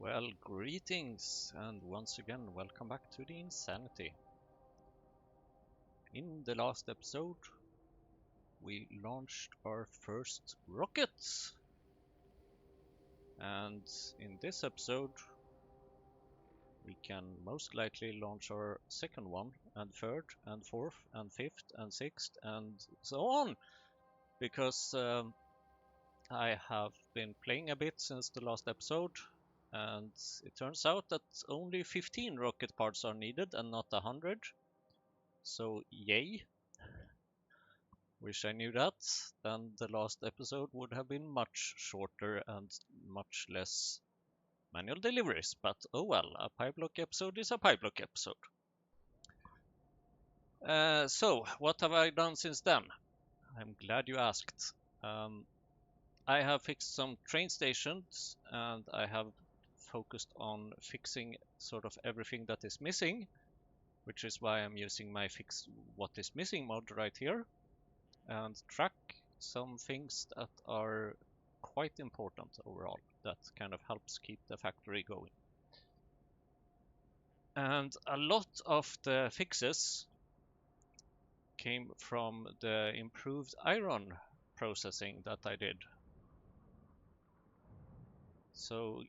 Well, greetings, and once again, welcome back to the Insanity. In the last episode, we launched our first rocket. And in this episode, we can most likely launch our second one, and third, and fourth, and fifth, and sixth, and so on. Because I have been playing a bit since the last episode, and it turns out that only 15 rocket parts are needed and not 100. So yay. Wish I knew that. Then the last episode would have been much shorter and much less manual deliveries. But oh well, a PyBlock episode is a PyBlock episode. So what have I done since then? I'm glad you asked. I have fixed some train stations and I have focused on fixing sort of everything that is missing, which is why I'm using my fix what is missing mod right here, and track some things that are quite important overall, that kind of helps keep the factory going. And a lot of the fixes came from the improved iron processing that I did. So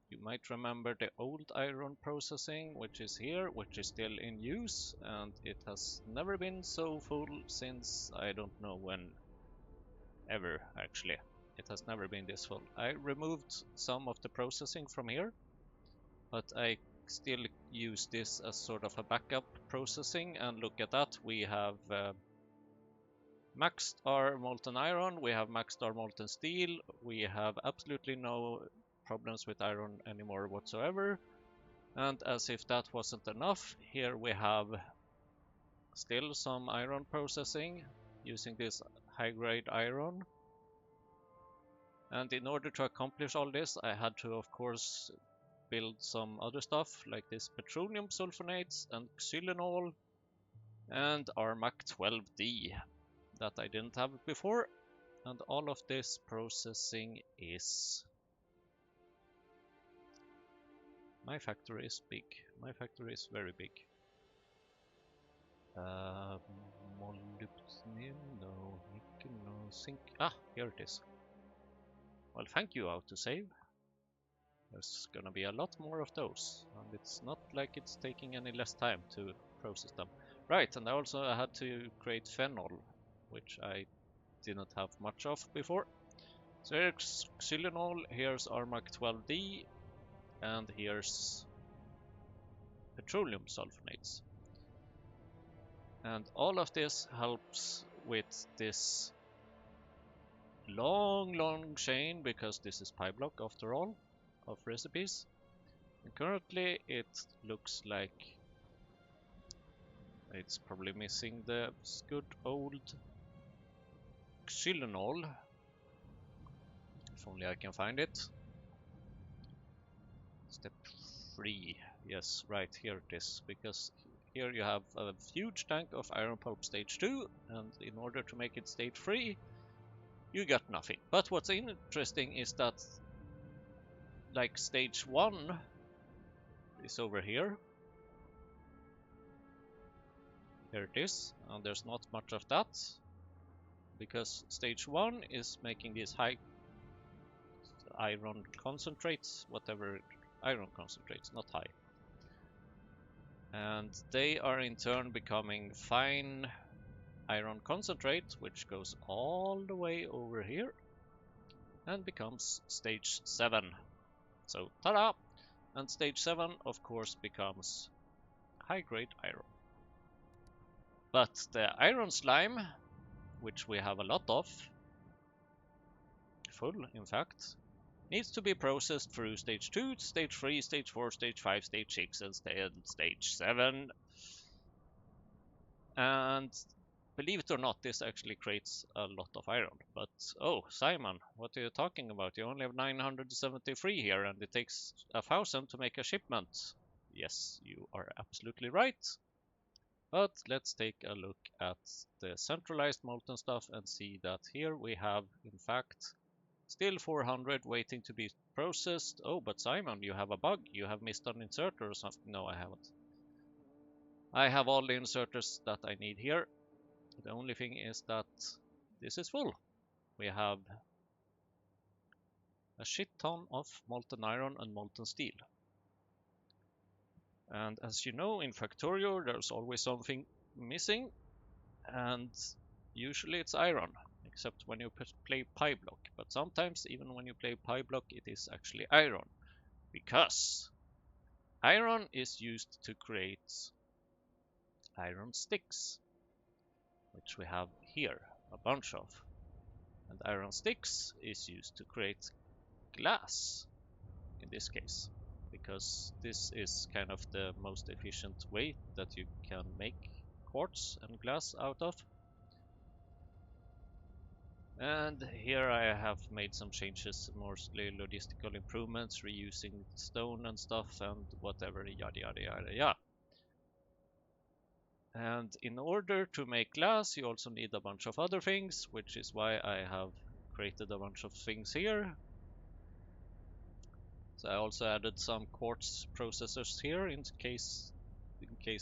you might remember the old iron processing, which is here, which is still in use, and it has never been so full since I don't know when ever, actually. It has never been this full. I removed some of the processing from here, but I still use this as sort of a backup processing, and look at that, we have maxed our molten iron, we have maxed our molten steel, we have absolutely no problems with iron anymore whatsoever. And as if that wasn't enough, here we have still some iron processing using this high-grade iron. And in order to accomplish all this, I had to, of course, build some other stuff like this petroleum sulfonates and xylene and Armac 12D that I didn't have before. And all of this processing is... My factory is big. My factory is very big. Molybdenum, no, nickel, no, zinc. Ah, here it is. Well, thank you, autosave. There's gonna be a lot more of those, and it's not like it's taking any less time to process them. Right, and I also had to create phenol, which I didn't have much of before. So here's xylene, here's Armac 12D, and here's petroleum sulfonates. And all of this helps with this long chain, because this is PyBlock after all, of recipes. And currently it looks like it's probably missing the good old xylene. If only I can find it. Step 3. Yes, right, here it is. Because here you have a huge tank of iron pulp stage 2, and in order to make it stage 3, you got nothing. But what's interesting is that, like, stage 1 is over here. Here it is, and there's not much of that, because stage 1 is making these high iron concentrates, whatever iron concentrates, not high. And they are in turn becoming fine iron concentrate, which goes all the way over here and becomes stage 7. So, ta-da! And stage 7, of course, becomes high-grade iron. But the iron slime, which we have a lot of, full in fact, needs to be processed through stage 2, stage 3, stage 4, stage 5, stage 6, and stage 7. And believe it or not, this actually creates a lot of iron. But, oh, Simon, what are you talking about? You only have 973 here, and it takes 1,000 to make a shipment. Yes, you are absolutely right. But let's take a look at the centralized molten stuff and see that here we have, in fact, Still 400 waiting to be processed. Oh, but Simon, you have a bug. You have missed an inserter or something. No, I haven't. I have all the inserters that I need here. The only thing is that this is full. We have a shit ton of molten iron and molten steel. And as you know, in Factorio, there's always something missing, and usually it's iron, except when you play PyBlock. But sometimes, even when you play PyBlock, it is actually iron, because iron is used to create iron sticks, which we have here, a bunch of. And iron sticks is used to create glass, in this case, because this is kind of the most efficient way that you can make quartz and glass out of. And here I have made some changes, mostly logistical improvements, reusing stone and stuff and whatever, yada yada yada yada. And in order to make glass, you also need a bunch of other things, which is why I have created a bunch of things here. So I also added some quartz processors here in case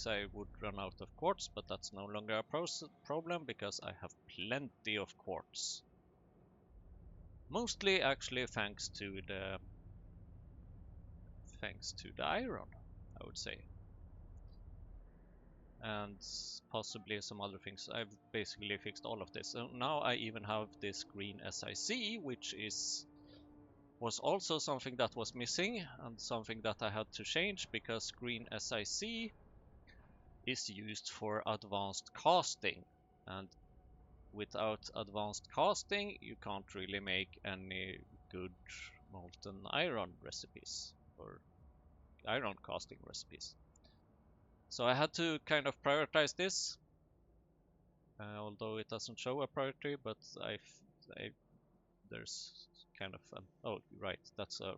I would run out of quartz, but that's no longer a problem because I have plenty of quartz. Mostly actually thanks to the iron, I would say. And possibly some other things. I've basically fixed all of this. So now I even have this green SiC, which was also something that was missing and something that I had to change, because green SiC is used for advanced casting, and without advanced casting you can't really make any good molten iron recipes or iron casting recipes. So I had to kind of prioritize this, although it doesn't show a priority, but there's kind of oh right, that's a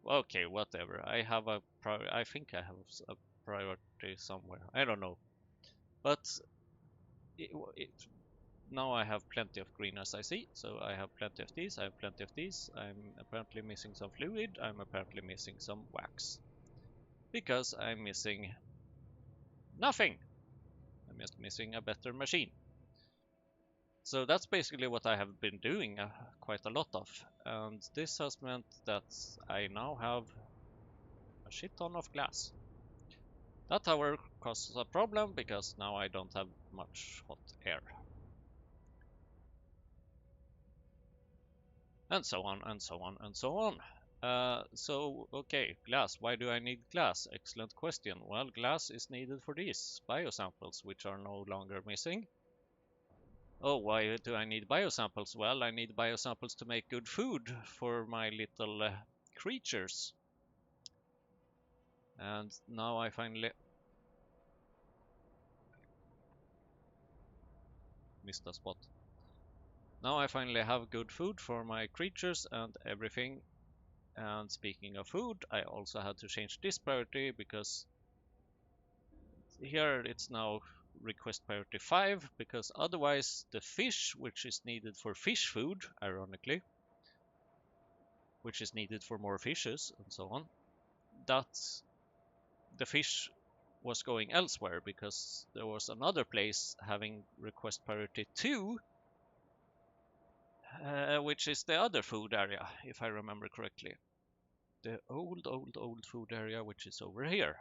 okay, whatever. I think I have a priority somewhere. I don't know, but it now I have plenty of green as I see, so I have plenty of these, I have plenty of these. I'm apparently missing some fluid, I'm apparently missing some wax, because I'm missing nothing. I'm just missing a better machine. So that's basically what I have been doing quite a lot of, and this has meant that I now have a shit ton of glass. That however causes a problem, because now I don't have much hot air. And so on, and so on, and so on. So, okay, glass. Why do I need glass? Excellent question. Well, glass is needed for these biosamples, which are no longer missing. Oh, why do I need biosamples? Well, I need biosamples to make good food for my little creatures. And now I finally missed a spot. Now I finally have good food for my creatures and everything. And speaking of food, I also had to change this priority, because here it's now request priority 5, because otherwise the fish, which is needed for fish food, ironically, which is needed for more fishes and so on, that the fish was going elsewhere, because there was another place having request priority 2, which is the other food area, if I remember correctly. The old food area, which is over here.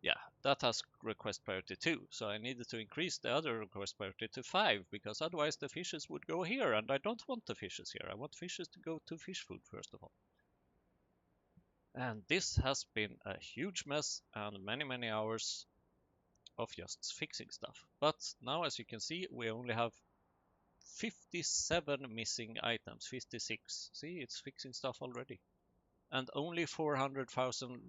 Yeah, that has request priority 2, so I needed to increase the other request priority to 5, because otherwise the fishes would go here, and I don't want the fishes here. I want fishes to go to fish food first of all. And this has been a huge mess and many hours of just fixing stuff. But now, as you can see, we only have 57 missing items, 56. See, it's fixing stuff already. And only 400,000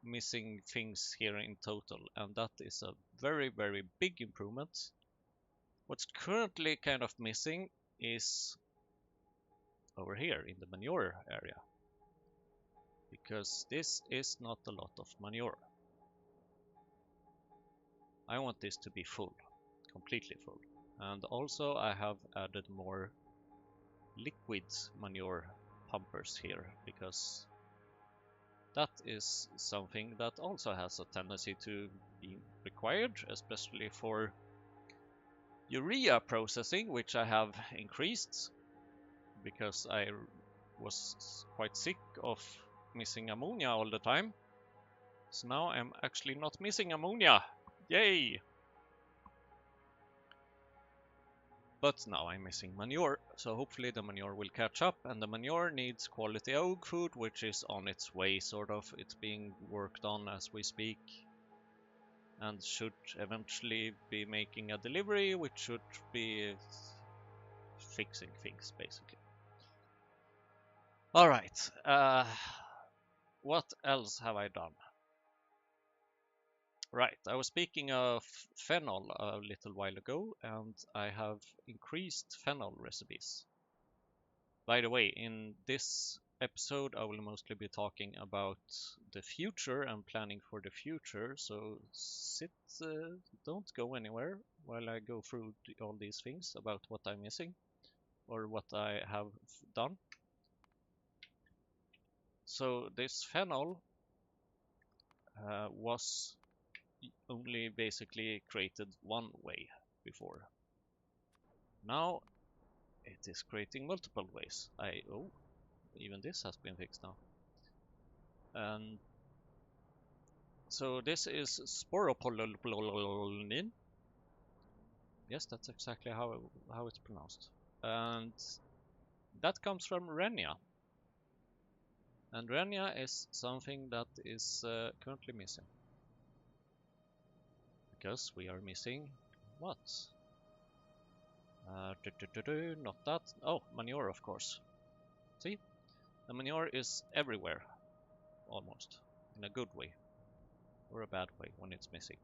missing things here in total, and that is a very big improvement. What's currently kind of missing is over here in the manure area, because this is not a lot of manure. I want this to be full. completely full. And also I have added more liquid manure pumpers here, because that is something that also has a tendency to be required, especially for urea processing, which I have increased because I was quite sick of missing ammonia all the time. So now I'm actually not missing ammonia. Yay! But now I'm missing manure, so hopefully the manure will catch up, and the manure needs quality oak food, which is on its way, sort of. It's being worked on as we speak, and should eventually be making a delivery, which should be fixing things, basically. Alright, what else have I done? Right, I was speaking of phenol a little while ago, and I have increased phenol recipes. By the way, in this episode I will mostly be talking about the future and planning for the future, so don't go anywhere while I go through all these things about what I'm missing or what I have done. So this phenol was only basically created one way before. Now it is creating multiple ways. Oh, even this has been fixed now. And so this is sporopolylene. Yes, that's exactly how it's pronounced. And that comes from Renia. And Renia is something that is currently missing. Because we are missing what? Not that. Oh, manure, of course. See? The manure is everywhere, almost, in a good way, or a bad way when it's missing.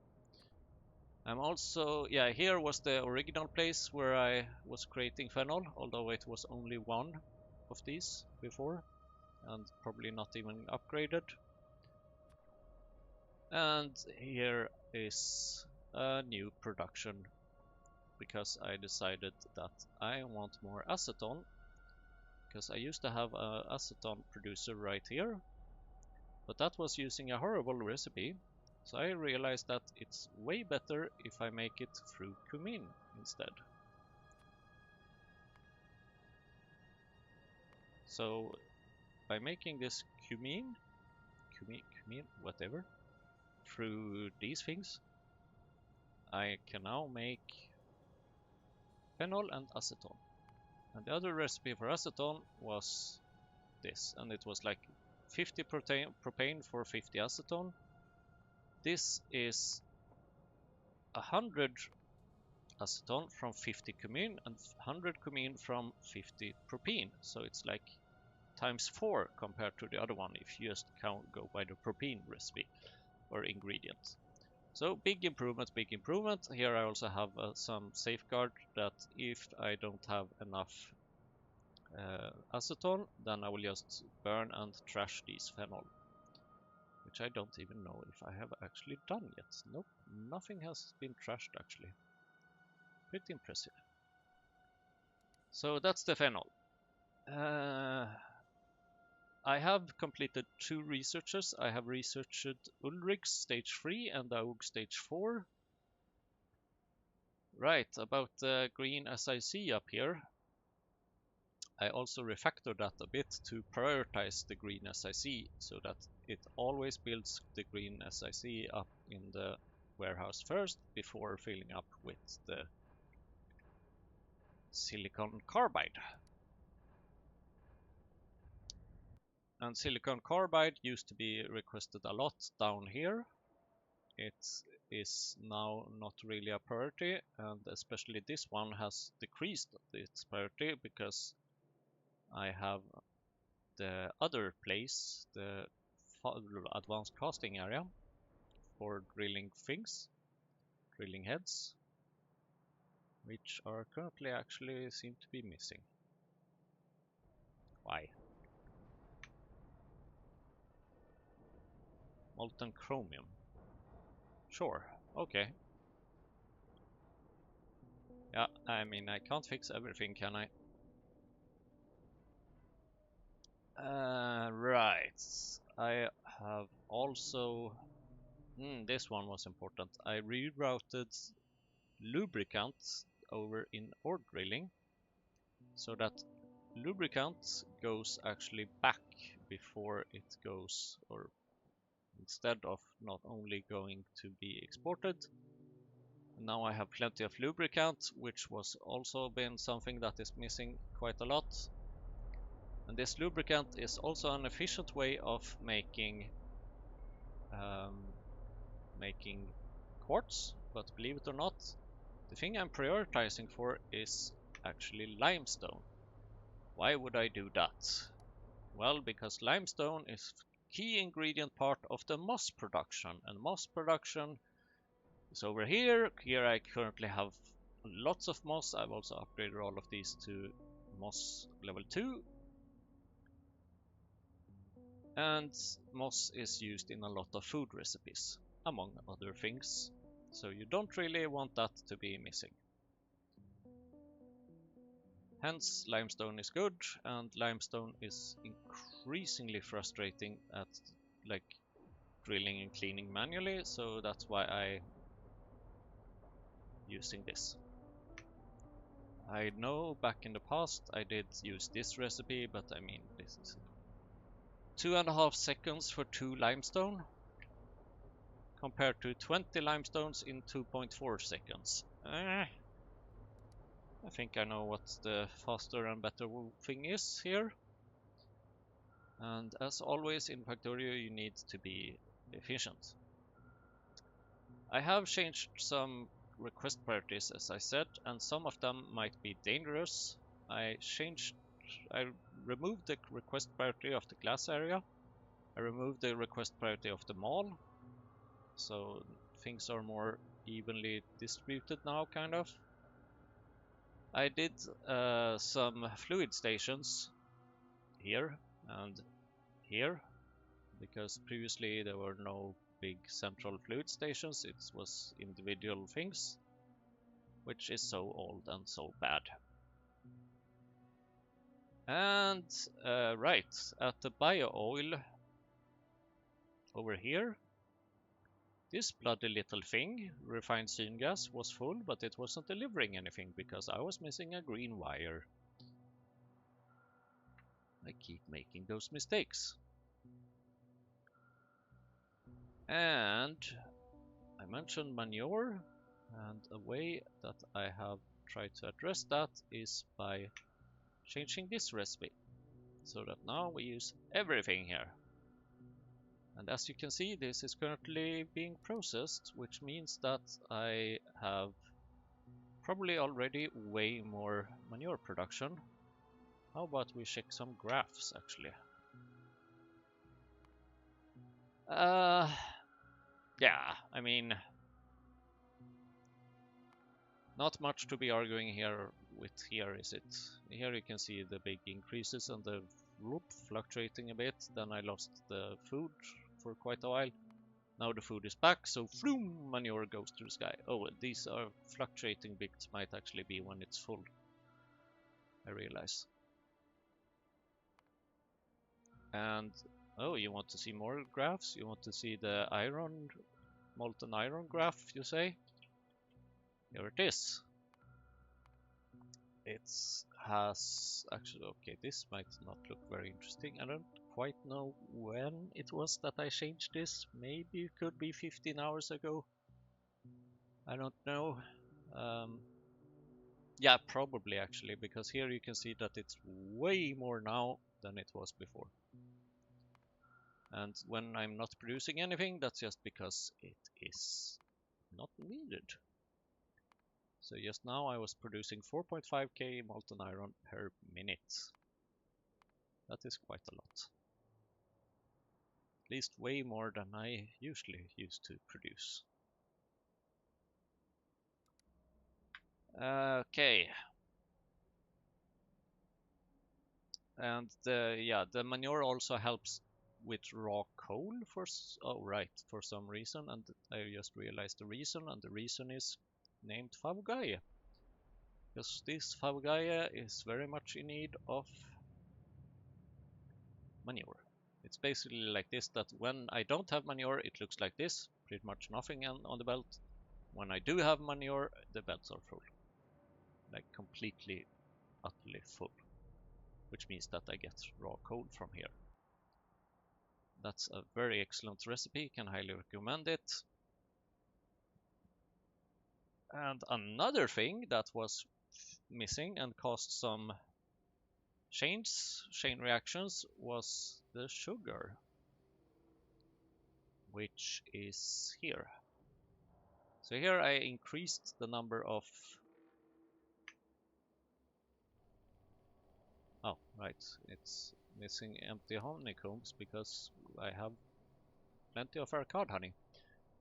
I'm also, yeah, here was the original place where I was creating phenol, although it was only one of these before, and probably not even upgraded. And here is a new production, because I decided that I want more acetone, because I used to have an acetone producer right here, but that was using a horrible recipe. So I realized that it's way better if I make it through cumin instead. So by making this cumin, whatever, through these things, I can now make phenol and acetone. And the other recipe for acetone was this, and it was like 50 propane for 50 acetone. This is 100 acetone from 50 cumin and 100 cumin from 50 propene. So it's like times 4 compared to the other one if you just go by the propene recipe or ingredient. So big improvement, big improvement. Here I also have some safeguard that if I don't have enough acetone, then I will just burn and trash these phenol, which I don't even know if I have actually done yet. Nope, nothing has been trashed actually. Pretty impressive. So that's the phenol. I have completed 2 researches. I have researched Ulrich's stage 3 and Aug stage 4. Right, about the green SIC up here. I also refactored that a bit to prioritize the green SIC so that it always builds the green SIC up in the warehouse first before filling up with the silicon carbide. And silicon carbide used to be requested a lot down here. It is now not really a priority, and especially this one has decreased its priority because I have the other place, the advanced casting area for drilling things, drilling heads, which are currently actually seem to be missing. Why? Molten chromium. Sure, okay. Yeah, I mean, I can't fix everything, can I? Right. I have also... this one was important. I rerouted lubricant over in ore drilling so that lubricant goes actually back before it goes, or instead of not only going to be exported. Now I have plenty of lubricant, which was also been something that is missing quite a lot. And this lubricant is also an efficient way of making making quartz, but believe it or not, the thing I'm prioritizing for is actually limestone. Why would I do that? Well, because limestone is key ingredient part of the moss production, and moss production is over here. Here I currently have lots of moss. I've also upgraded all of these to moss level 2. And moss is used in a lot of food recipes, among other things. So you don't really want that to be missing. Hence, limestone is good, and limestone is increasingly frustrating at like drilling and cleaning manually, so that's why I using this. I know back in the past I did use this recipe, but I mean, this is 2.5 seconds for 2 limestone compared to 20 limestones in 2.4 seconds. I think I know what the faster and better thing is here. And as always in Factorio, you need to be efficient. I have changed some request priorities, as I said, and some of them might be dangerous. I removed the request priority of the glass area. I removed the request priority of the mall. So things are more evenly distributed now, kind of. I did some fluid stations here and here, because previously there were no big central fluid stations. It was individual things, which is so old and so bad. And right, at the bio oil over here, this bloody little thing, refined syngas, was full, but it wasn't delivering anything because I was missing a green wire. I keep making those mistakes. And I mentioned manure, and a way that I have tried to address that is by changing this recipe, so that now we use everything here. And as you can see, this is currently being processed, which means that I have probably already way more manure production. How about we check some graphs actually? Yeah, I mean, not much to be arguing here with here, is it? Here you can see the big increases and the loop fluctuating a bit. Then I lost the food for quite a while. Now the food is back, so floom, manure goes to the sky. Oh, these are fluctuating bits, might actually be when it's full, I realize. And oh, you want to see more graphs? You want to see the iron, molten iron graph, you say? Here it is. It has actually, okay, this might not look very interesting. I don't quite know when it was that I changed this. Maybe it could be 15 hours ago. I don't know. Yeah, probably actually, because here you can see that it's way more now than it was before. And when I'm not producing anything, that's just because it is not needed. So just now I was producing 4.5k molten iron per minute. That is quite a lot. At least way more than I usually used to produce. Okay. And the manure also helps with raw coal for for some reason, and I just realized the reason, and the reason is named Favgaia. because this Favgaia is very much in need of manure. It's basically like this, that when I don't have manure, it looks like this, pretty much nothing on the belt. When I do have manure, the belts are full, like completely, utterly full, which means that I get raw coal from here. That's a very excellent recipe, can highly recommend it. And another thing that was missing and caused some chain reactions was the sugar, which is here. So here I increased the number of... Oh, right, it's missing empty honeycombs because I have plenty of arcade honey.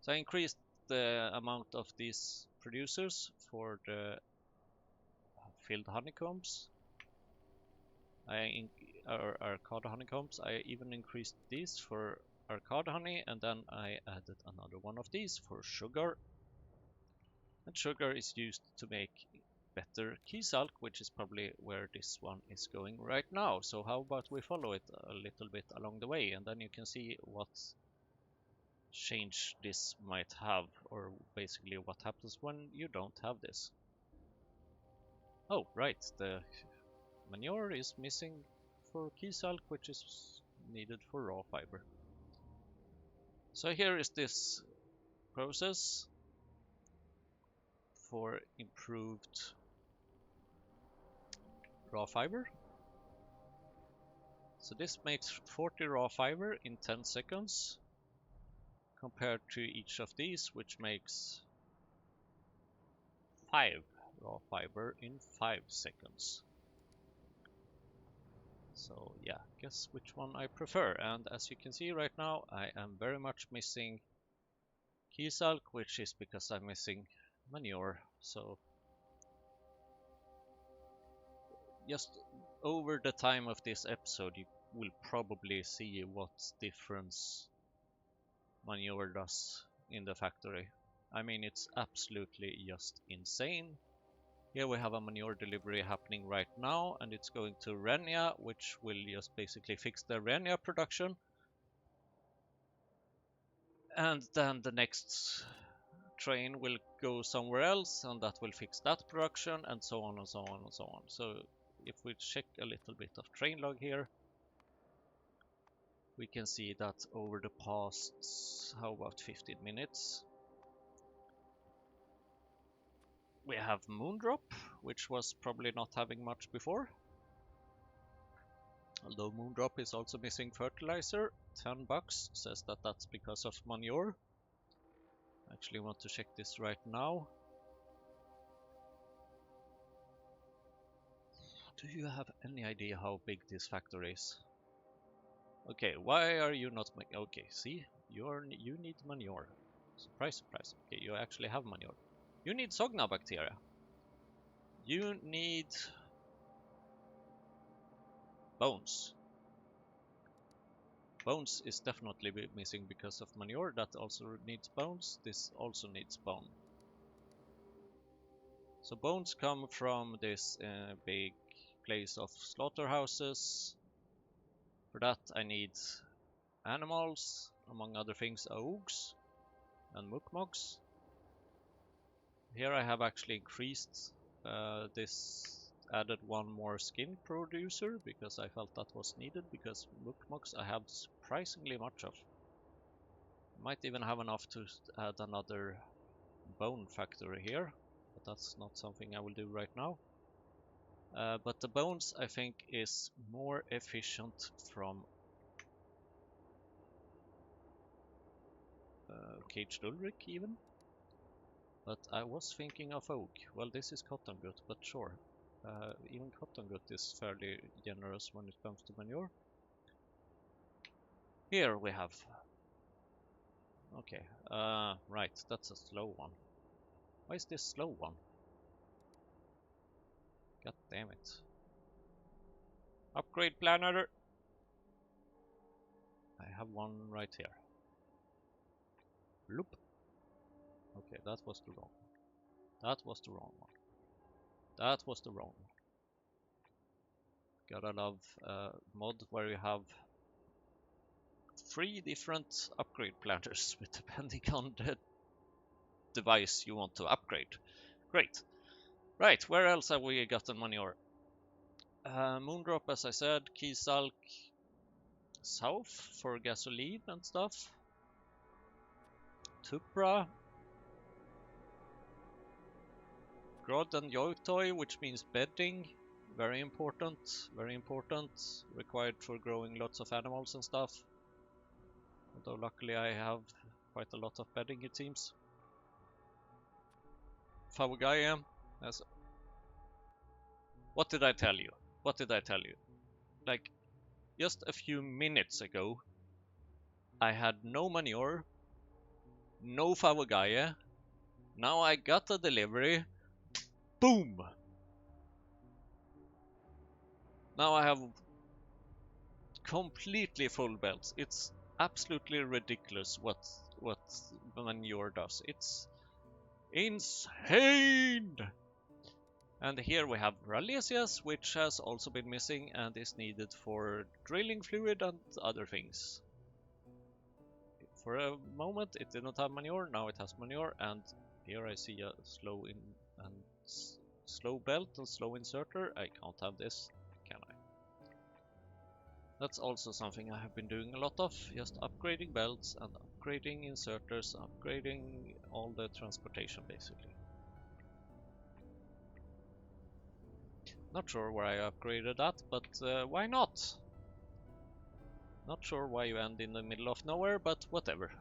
So I increased the amount of these producers for the filled honeycombs. Arcade honeycombs. I even increased these for arcade honey, and then I added another one of these for sugar. And sugar is used to make better keysalk, which is probably where this one is going right now. So how about we follow it a little bit along the way, and then you can see what change this might have, or basically what happens when you don't have this. Oh, right, the manure is missing for keysalk, which is needed for raw fiber. So here is this process for improved raw fiber. So this makes 40 raw fiber in 10 seconds compared to each of these, which makes 5 raw fiber in 5 seconds. So yeah, guess which one I prefer. And as you can see right now, I am very much missing keysalk, which is because I'm missing manure. So just over the time of this episode, you will probably see what difference manure does in the factory. I mean, it's absolutely just insane. Here we have a manure delivery happening right now, and it's going to Renia, which will just basically fix the Renia production. And then the next train will go somewhere else, and that will fix that production, and so on and so on and so on. So if we check a little bit of train log here, we can see that over the past, how about 15 minutes, we have Moondrop, which was probably not having much before. Although Moondrop is also missing fertilizer, $10 says that that's because of manure. I actually want to check this right now. Do you have any idea how big this factory is? Okay, why are you not making... Okay, see, you need manure. Surprise, surprise. Okay, you actually have manure. You need Sogna bacteria. You need bones. Bones is definitely missing because of manure. That also needs bones. This also needs bone. So bones come from this big place of slaughterhouses. For that I need animals, among other things, oaks and mukmoks. Here I have actually increased this, added one more skin producer because I felt that was needed, because mukmoks I have surprisingly much of. Might even have enough to add another bone factory here, but that's not something I will do right now. But the bones I think is more efficient from Caged Ulrich even. But I was thinking of oak. Well, this is cotton gut, but sure. Even cotton gut is fairly generous when it comes to manure. Here we have... Okay, right, that's a slow one. Why is this slow one? God damn it. Upgrade planner! I have one right here. Loop. Okay, that was the wrong one. That was the wrong one. That was the wrong one. Gotta love mod where you have 3 different upgrade planners with depending on the device you want to upgrade. Great. Right, where else have we gotten money or? Moondrop, as I said, Keysalk South for gasoline and stuff. Tupra. Grod and Yoitoi, which means bedding. Very important, very important. Required for growing lots of animals and stuff. Although luckily I have quite a lot of bedding, it seems. Favugaya. What did I tell you? What did I tell you? Like, just a few minutes ago, I had no manure, no Favugaya. Now I got a delivery. Boom! Now I have completely full belts. It's absolutely ridiculous what manure does. It's insane! And here we have Ralesias, which has also been missing and is needed for drilling fluid and other things. For a moment it did not have manure, now it has manure, and here I see a slow in and slow belt and slow inserter. I can't have this, can I? That's also something I have been doing a lot of, just upgrading belts and upgrading inserters, upgrading all the transportation basically. Not sure where I upgraded that, but why not? Not sure why you end in the middle of nowhere, but whatever.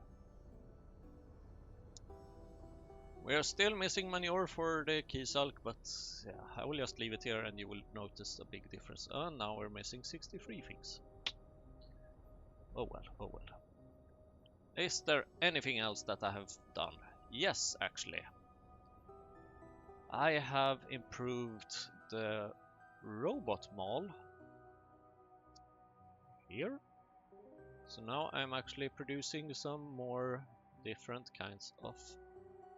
We are still missing manure for the Keysalk, but yeah, I will just leave it here and you will notice a big difference. And now we're missing 63 things. Oh well, oh well. Is there anything else that I have done? Yes, actually. I have improved the robot mall here. So now I'm actually producing some more different kinds of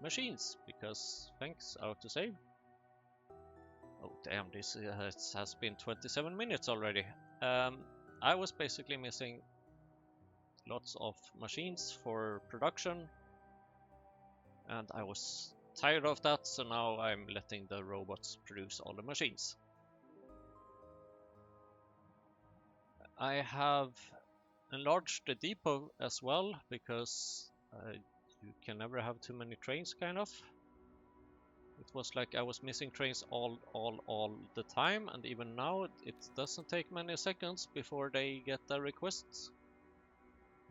machines, because thanks, autosave. Oh damn, this has been 27 minutes already. I was basically missing lots of machines for production, and I was tired of that, so now I'm letting the robots produce all the machines. I have enlarged the depot as well, because you can never have too many trains, kind of. It was like I was missing trains all the time, and even now it doesn't take many seconds before they get a request.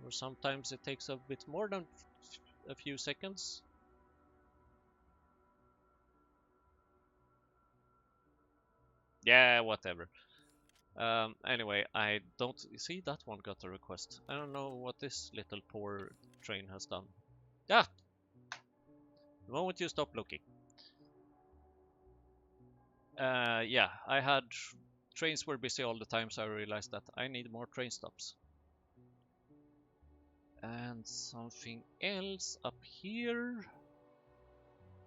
Or sometimes it takes a bit more than a few seconds. Yeah, whatever. Anyway, I don't see that one got a request. I don't know what this little poor train has done. Yeah! The moment you stop looking. Yeah, I had trains were busy all the time, so I realized that I need more train stops. And something else up here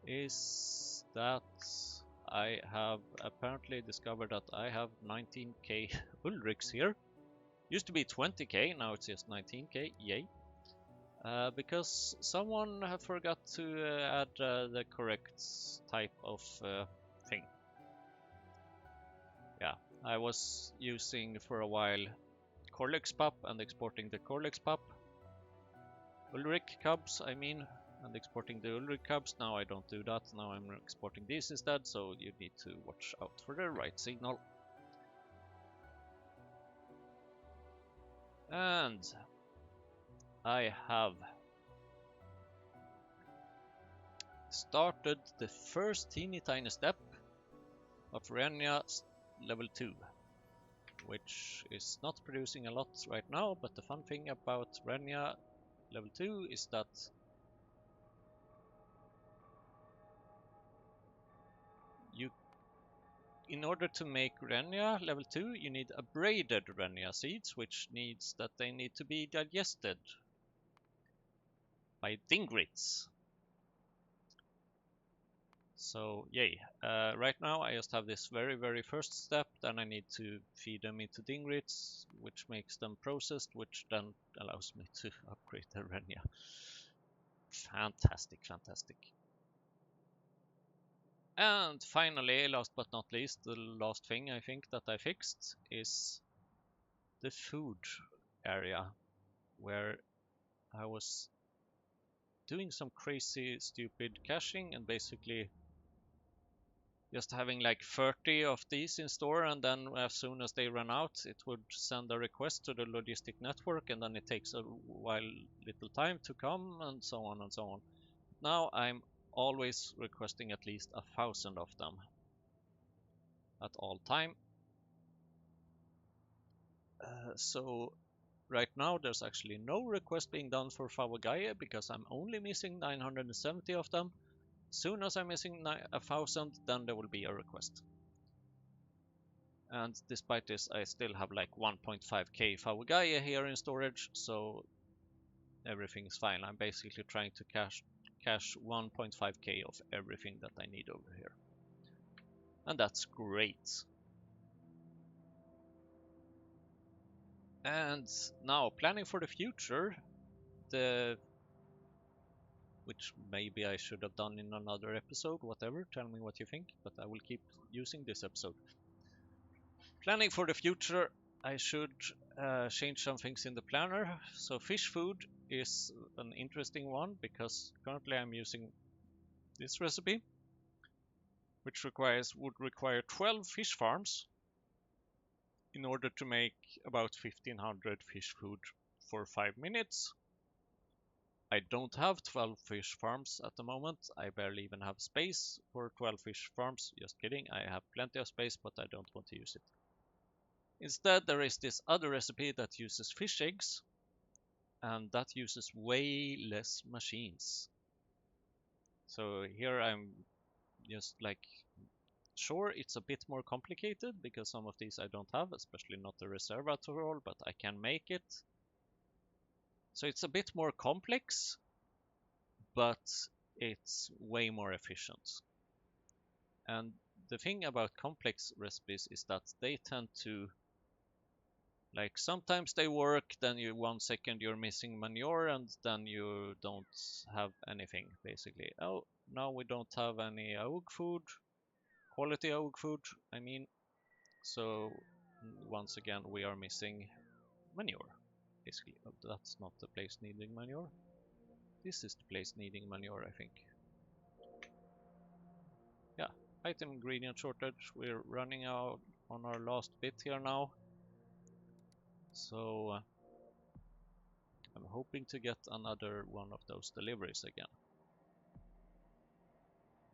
is that I have apparently discovered that I have 19k Ulrichs here. Used to be 20k, now it's just 19k, yay. Because someone forgot to add the correct type of thing. Yeah, I was using for a while Corlex pup and exporting the Corlex pup. Ulrich cubs, I mean, and exporting the Ulrich cubs. Now I don't do that, now I'm exporting these instead, so you need to watch out for the right signal. And I have started the first teeny tiny step of Renia level 2, which is not producing a lot right now, but the fun thing about Renia level 2 is that in order to make Renia level 2, you need abraded Renia seeds, which needs that they need to be digested by Dingrits. So yay. Right now I just have this very first step, then I need to feed them into Dingrits, which makes them processed, which then allows me to upgrade the Renia. Fantastic. And finally, last but not least, the last thing I think that I fixed is the food area, where I was doing some crazy stupid caching and basically just having like 30 of these in store, and then as soon as they run out it would send a request to the logistic network, and then it takes a little time to come, and so on and so on. Now I'm always requesting at least 1,000 of them at all time. So right now there's actually no request being done for Favagaia because I'm only missing 970 of them. Soon as I'm missing 1,000, then there will be a request. And despite this, I still have like 1.5k Favagaia here in storage, so everything is fine. I'm basically trying to cache 1.5k of everything that I need over here. And that's great. And now, planning for the future, which maybe I should have done in another episode, whatever, tell me what you think, but I will keep using this episode. Planning for the future, I should change some things in the planner. So fish food is an interesting one because currently I'm using this recipe, which would require 12 fish farms in order to make about 1500 fish food for 5 minutes. I don't have 12 fish farms at the moment. I barely even have space for 12 fish farms. Just kidding, I have plenty of space, but I don't want to use it. Instead, there is this other recipe that uses fish eggs, and that uses way less machines. So here I'm just like, sure, it's a bit more complicated because some of these I don't have, especially not the reservoir, but I can make it. So it's a bit more complex, but it's way more efficient. And the thing about complex recipes is that they tend to, like, sometimes they work, then 1 second you're missing manure, and then you don't have anything, basically. Oh, now we don't have any AUG food, quality AUG food, I mean. So once again we are missing manure, basically. Oh, that's not the place needing manure. This is the place needing manure, I think. Yeah, item ingredient shortage. We're running out on our last bit here now. So I'm hoping to get another one of those deliveries again.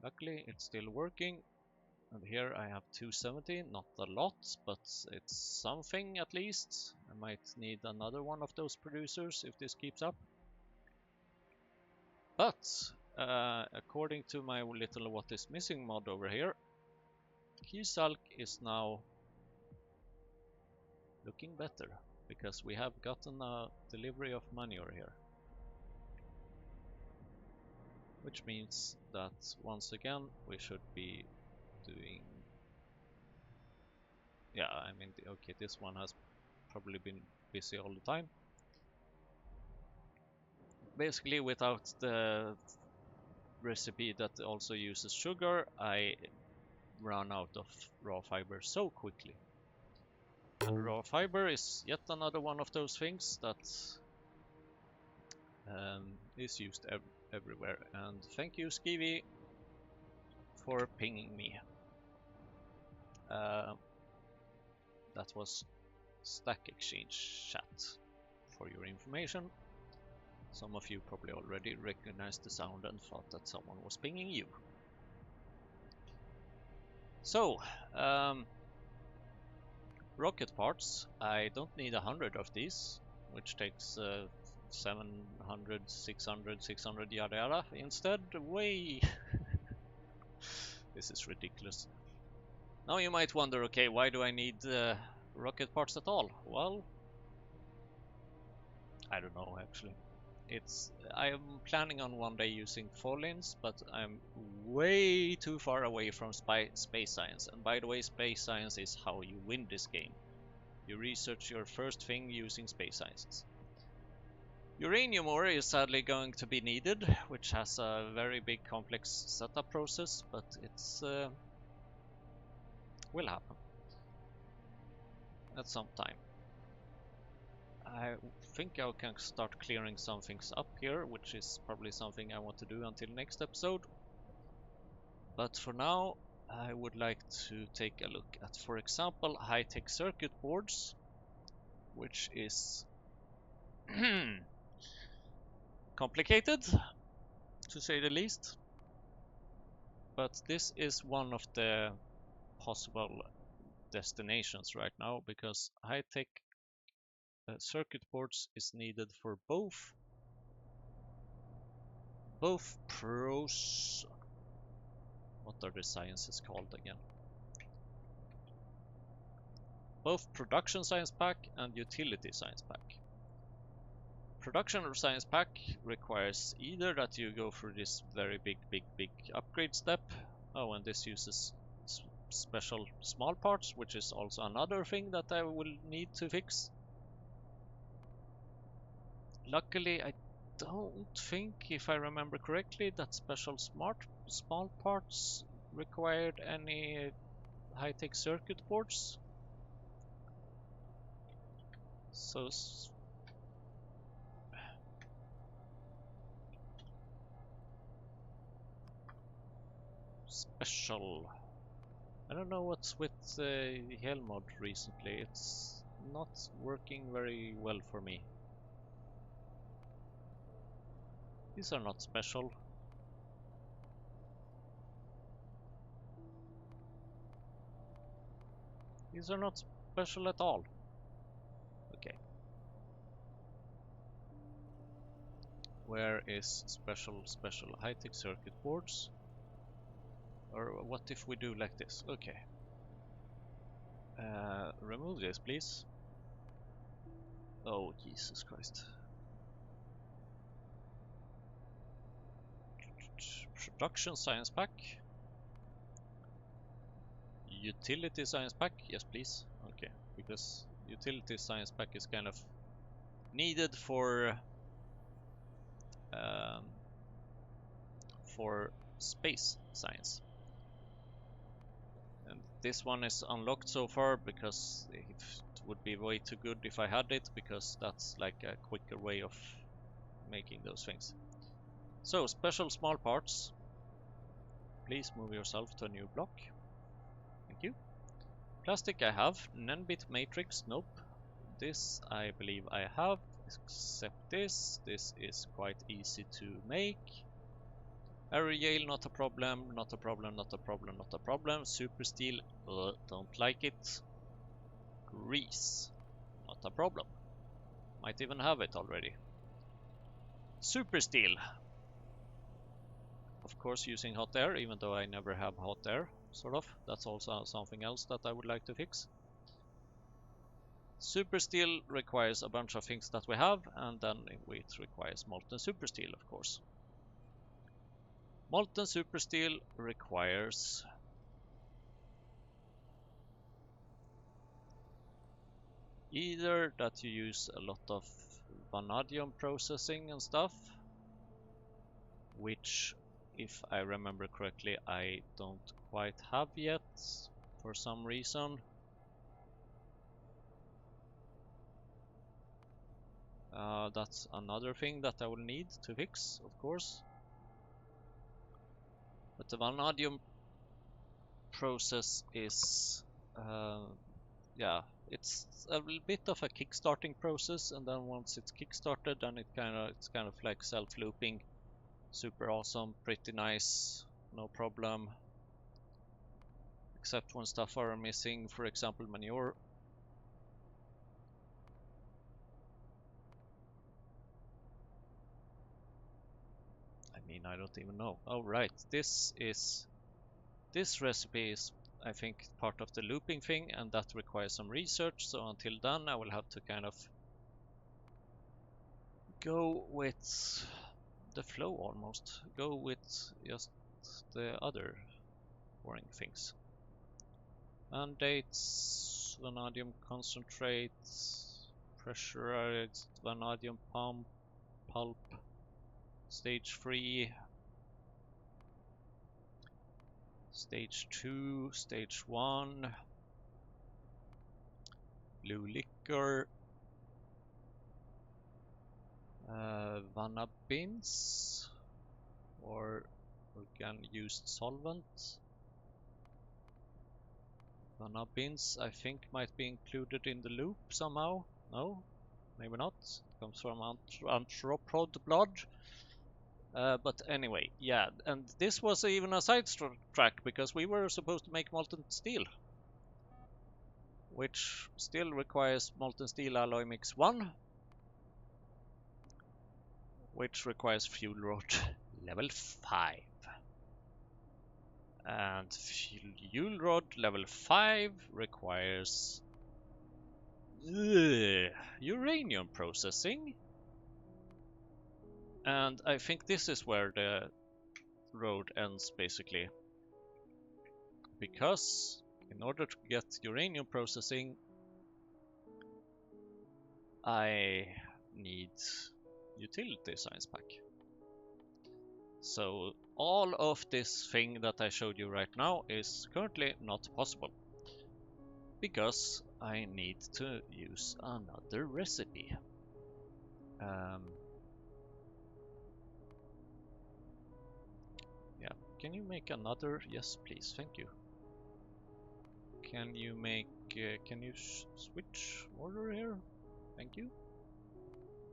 Luckily it's still working, and here I have 270, not a lot, but it's something at least. I might need another one of those producers if this keeps up. But according to my little what is missing mod over here, Kysalk is now looking better because we have gotten a delivery of manure here. Which means that once again we should be doing, yeah, I mean, okay, this one has probably been busy all the time. Basically, without the recipe that also uses sugar, I run out of raw fiber so quickly. And raw fiber is yet another one of those things that is used everywhere. And thank you, Skivy, for pinging me. That was Stack Exchange chat, for your information. Some of you probably already recognized the sound and thought that someone was pinging you. So, rocket parts. I don't need 100 of these, which takes 700, 600, 600, yada yada. Instead, way. This is ridiculous. Now you might wonder, okay, why do I need rocket parts at all? Well, I don't know actually. I'm planning on one day using Follins, but I'm way too far away from space science. And by the way, space science is how you win this game. You research your first thing using space sciences. Uranium ore is sadly going to be needed, which has a very big complex setup process, but it's will happen at some time. I think I can start clearing some things up here, which is probably something I want to do until next episode. But for now, I would like to take a look at, for example, high-tech circuit boards, which is complicated, to say the least. But this is one of the possible destinations right now, because high-tech circuit boards is needed for both pros. What are the sciences called again? Both production science pack and utility science pack. Production science pack requires either that you go through this very big upgrade step. Oh, and this uses special small parts, which is also another thing that I will need to fix. Luckily, I don't think, if I remember correctly, that special small parts required any high-tech circuit boards. So special. I don't know what's with Helmod recently. It's not working very well for me. These are not special. These are not special at all. Okay. Where is special high-tech circuit boards? Or what if we do like this? Okay. Remove this, please. Oh, Jesus Christ. Production science pack. Utility science pack, yes please. Okay, because utility science pack is kind of needed for space science. And this one is unlocked so far because it would be way too good if I had it, because that's like a quicker way of making those things. So, special small parts. Please move yourself to a new block. Thank you. Plastic I have. N-bit matrix, nope. This I believe I have, except this. This is quite easy to make. Aerial, not a problem, not a problem, not a problem, not a problem. Super steel, don't like it. Grease, not a problem. Might even have it already. Super steel. Of course using hot air, even though I never have hot air, sort of. That's also something else that I would like to fix. Super steel requires a bunch of things that we have, and then it requires molten super steel, of course. Molten super steel requires either that you use a lot of vanadium processing and stuff, which, if I remember correctly, I don't quite have yet for some reason. That's another thing that I will need to fix, of course. But the vanadium process is, yeah, it's a bit of a kickstarting process, and then once it's kickstarted, then it's kind of like self-looping. Super awesome, pretty nice, no problem. Except when stuff are missing, for example manure. I mean, I don't even know. Oh right, this recipe is, I think, part of the looping thing, and that requires some research. So until then I will have to kind of go with the flow almost. Go with just the other boring things. Mandates, vanadium concentrate, pressurized vanadium pulp, stage 3, stage 2, stage 1, blue liquor, vanabins, or used solvent. Vanabins, I think, might be included in the loop somehow. No, maybe not. It comes from anthropod blood. But anyway, yeah, and this was even a side track because we were supposed to make molten steel, which still requires molten steel alloy mix 1, which requires fuel rod level 5. And fuel rod level 5 requires uranium processing. And I think this is where the road ends basically. Because in order to get uranium processing, I need utility science pack. So all of this thing that I showed you right now is currently not possible. Because I need to use another recipe. Yeah, can you make another? Yes, please, thank you. Can you make, can you switch order here? Thank you.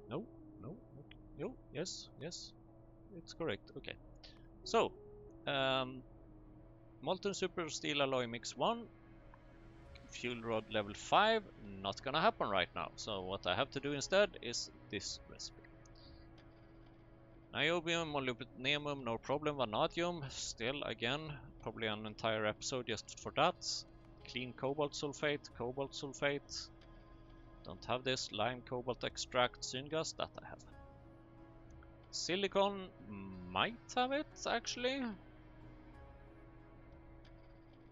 No, no, okay. No, yes, yes, it's correct, okay. So, molten super steel alloy mix 1, fuel rod level 5, not gonna happen right now. So what I have to do instead is this recipe. Niobium, molybdenum, no problem. Vanadium, still again, probably an entire episode just for that. Clean cobalt sulfate. Don't have this. Lime cobalt extract syngas, that I have. Silicon might have it actually.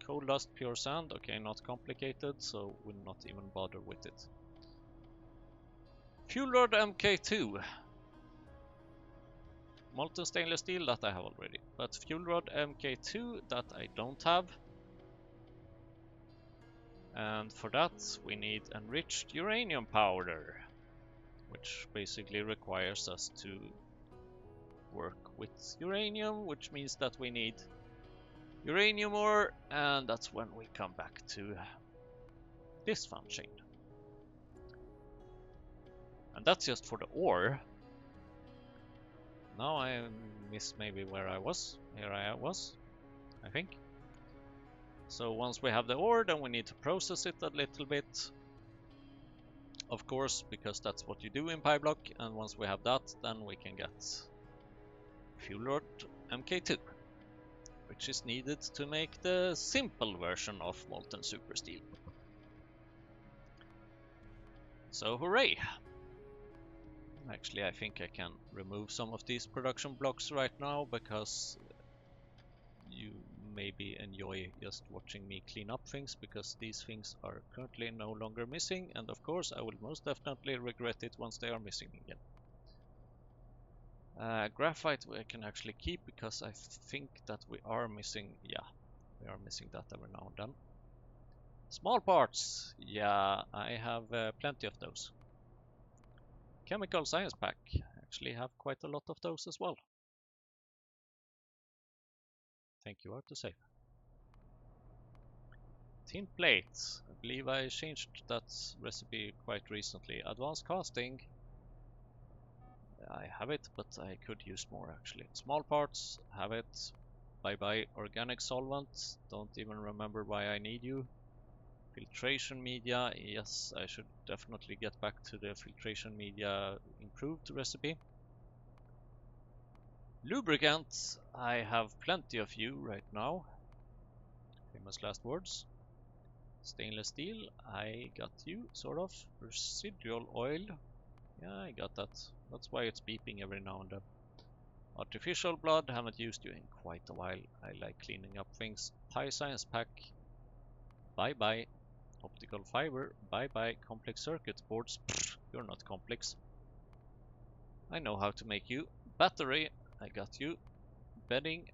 Coal dust, pure sand, okay, not complicated, so we'll not even bother with it. Fuel rod MK2. Molten stainless steel, that I have already. But fuel rod MK2, that I don't have. And for that, we need enriched uranium powder, which basically requires us to work with uranium, which means that we need uranium ore, and that's when we come back to this fun chain. And that's just for the ore. Now I missed maybe where I was. Here I was, I think. So once we have the ore, then we need to process it a little bit. Of course, because that's what you do in PyBlock, and once we have that, then we can get fuel rod MK2, which is needed to make the simple version of molten super steel. So hooray! Actually, I think I can remove some of these production blocks right now, because you maybe enjoy just watching me clean up things, because these things are currently no longer missing, and of course I will most definitely regret it once they are missing again. Graphite I can actually keep, because I think that we are missing, yeah, we are missing that every now and then. Small parts, yeah, I have plenty of those. Chemical science pack, actually have quite a lot of those as well. Thank you, Autosave. Tin plates. I believe I changed that recipe quite recently. Advanced casting. I have it, but I could use more actually. Small parts. Have it. Bye bye organic solvent. Don't even remember why I need you. Filtration media. Yes, I should definitely get back to the filtration media improved recipe. Lubricants. I have plenty of you right now. Famous last words. Stainless steel, I got you, sort of. Residual oil, Yeah, I got that. That's why it's beeping every now and then. Artificial blood, haven't used you in quite a while. I like cleaning up things. Pi science pack, bye bye. Optical fiber, bye bye. Complex circuit boards, pfft, you're not complex. I know how to make you. Battery, I got you. Bedding,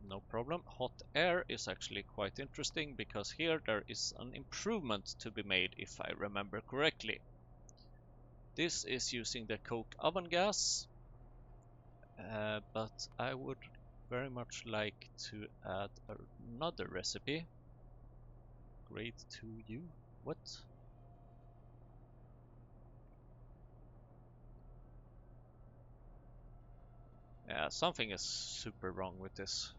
no problem. Hot air is actually quite interesting because here there is an improvement to be made if I remember correctly. This is using the coke oven gas, but I would very much like to add another recipe. Grade 2U. What? Yeah, something is super wrong with this.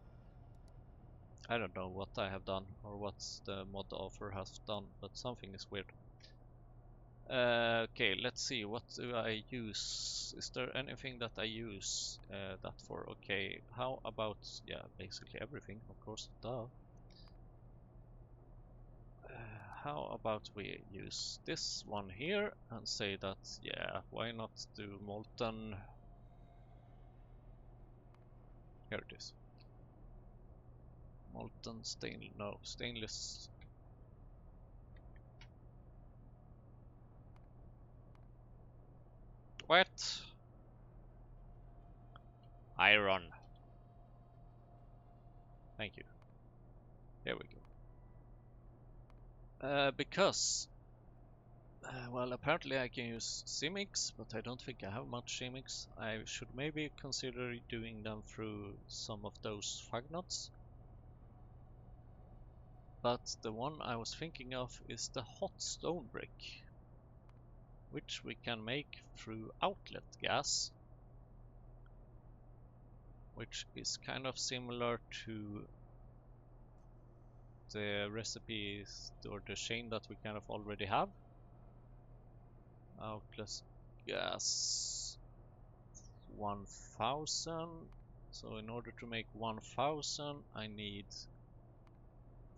I don't know what I have done or what the mod author has done, but something is weird. Okay, let's see, what do I use? Is there anything that I use that for? Okay, how about, yeah, basically everything, of course, duh. How about we use this one here and say that, yeah, why not do molten, here it is. Molten stainless, no, stainless. What? Iron. Thank you. There we go. Because, well, apparently I can use CMYX, but I don't think I have much CMYX. I should maybe consider doing them through some of those fagnuts. But the one I was thinking of is the hot stone brick, which we can make through outlet gas, which is kind of similar to the recipes or the chain that we kind of already have. Outlet gas 1000. So in order to make 1000 I need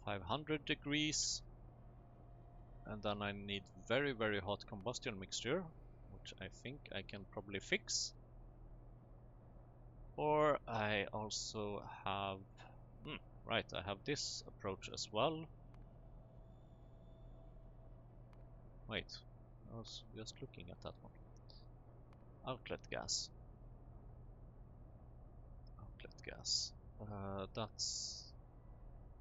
500 degrees, and then I need very very hot combustion mixture, which I think I can probably fix. Or I also have, right, I have this approach as well. Wait, I was just looking at that one. Outlet gas. Outlet gas. That's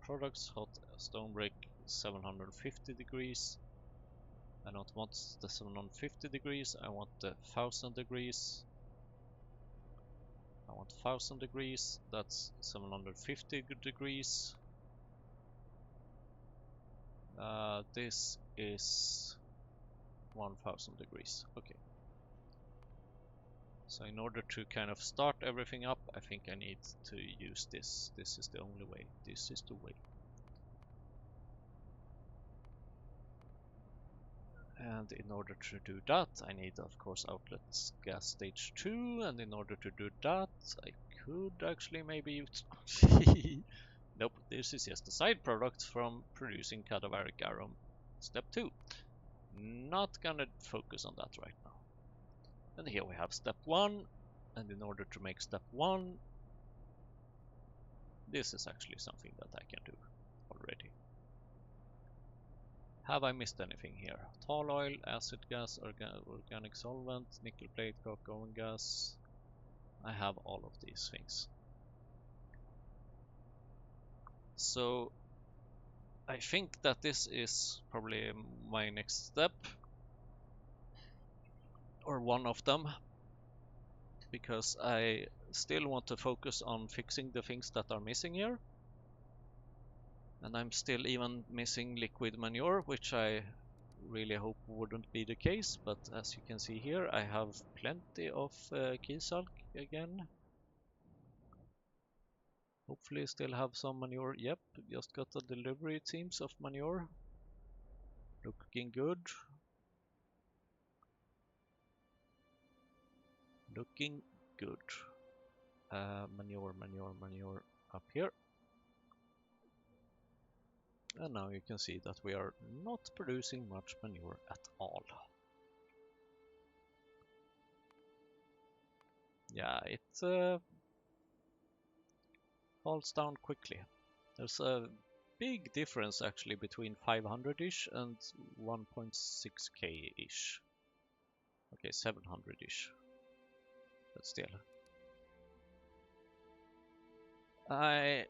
products hot stone brick 750 degrees. I don't want the 750 degrees, I want the 1000 degrees. I want 1000 degrees, that's 750 degrees. This is 1000 degrees. Okay. So in order to kind of start everything up, I think I need to use this. This is the only way. This is the way. And in order to do that, I need, of course, outlet gas stage 2. And in order to do that, I could actually maybe use... Nope, this is just a side product from producing cadaveric arum step 2. Not gonna focus on that right now. And here we have step 1. And in order to make step 1, this is actually something that I can do already. Have I missed anything here? Tall oil, acid gas, organic solvent, nickel plate, coke oven gas. I have all of these things. So I think that this is probably my next step, or one of them, because I still want to focus on fixing the things that are missing here. And I'm still even missing liquid manure, which I really hope wouldn't be the case, but as you can see here, I have plenty of Kiesalk again. Hopefully still have some manure. Yep, just got the delivery, it seems, of manure. Looking good. Looking good. Manure up here. And now you can see that we are not producing much manure at all. yeah, it falls down quickly. There's a big difference actually between 500-ish and 1.6k-ish. Okay, 700-ish. But still. I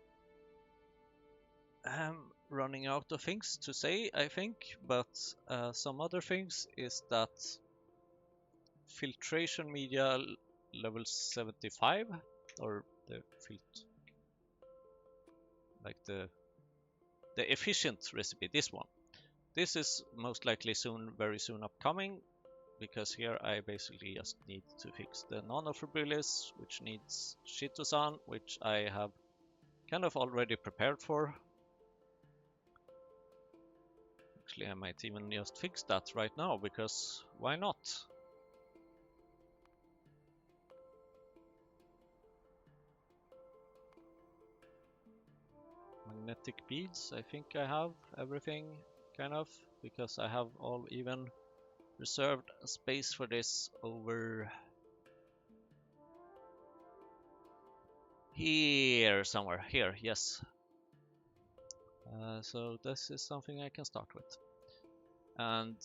am running out of things to say, I think, but some other things is that filtration media level 75, or the the efficient recipe, this one. This is most likely very soon upcoming, because here I basically just need to fix the non-offerbilities, which needs Shito-san, which I have kind of already prepared for. Actually, I might even just fix that right now, because why not? Magnetic beads, I think I have everything, kind of, because I have all even reserved space for this over here somewhere. Here, yes. So this is something I can start with. And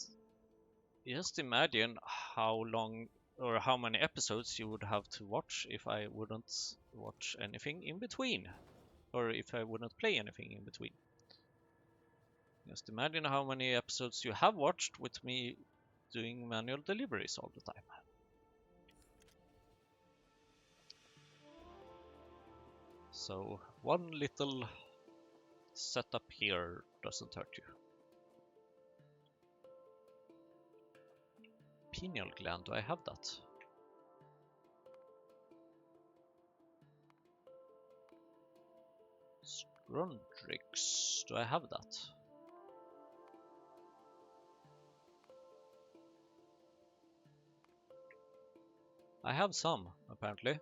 just imagine how long or how many episodes you would have to watch if I wouldn't watch anything in between, or if I wouldn't play anything in between. Just imagine how many episodes you have watched with me doing manual deliveries all the time. So one little setup here doesn't hurt you. Pineal gland, do I have that? Scrondrix, do I have that? I have some, apparently.